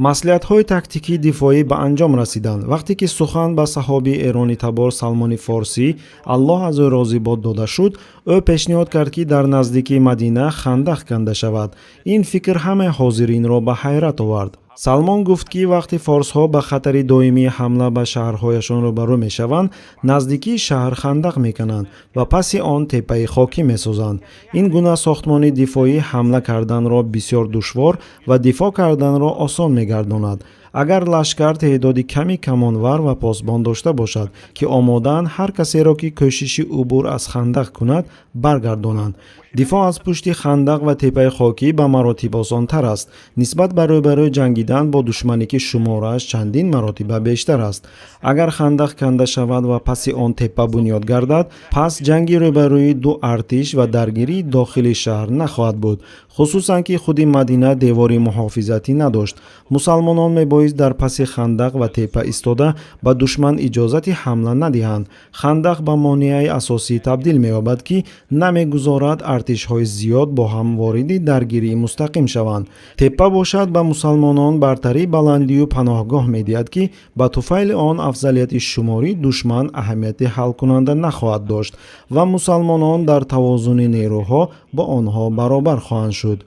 маслиҳатҳои тактикии дифоӣ ба анҷом расиданд. вақте ки сухан ба саҳобии эрони табор Салмони Форсӣ Аллоҳ аз ӯ розӣ бод дода шуд, ӯ пешниҳод кард ки дар наздикии Мадина хандақ канда шавад. ин фикр ҳамаи ҳозиринро ба ҳайрат овард. Салмон гуфт ки вақте форсҳо ба хатари доимии ҳамла ба шаҳрҳояшон рӯбарӯ мешаванд, наздикии шаҳр хандақ мекунанд ва паси он теппаи хокӣ месозанд. ин гуна сохтмони дифоӣ ҳамла карданро бисёр душвор ва дифоъ карданро осон мегардонад. агар лашкар теъдоди ками камонвар ва посбон дошта бошад ки омодаанд ҳар касеро ки кӯшиши убур аз хандақ кунад баргардонанд. дифоъ аз пушти хандақ ва теппаи хокӣ ба маротиб осонтар аст нисбат ба рӯбарӯ ҷангидан бо душмане ки шуморааш чандин маротиба бештар аст. агар хандақ канда шавад ва паси он теппа бунёд гардад, пас ҷанги рӯбарӯи ду артиш ва даргирии дохили шаҳр нахоҳад буд, хусусан ки худи Мадина девори муҳофизатӣ надошт. мусалмонон мебоист дар паси хандақ ва теппа истода ба душман иҷозати ҳамла надиҳанд. хандақ ба монеаи асосӣ табдил меёбад ки намегузорад артишҳои зиёд бо ҳам вориди даргирӣ мустақим шаванд. теппа бошад ба мусалмонон бартарии баландию паноҳгоҳ медиҳад ки ба туфайли он афзалияти шумории душман аҳамияти ҳалкунанда нахоҳад дошт ва мусалмонон дар тавозуни нерӯҳо бо онҳо баробар хоҳанд шуд.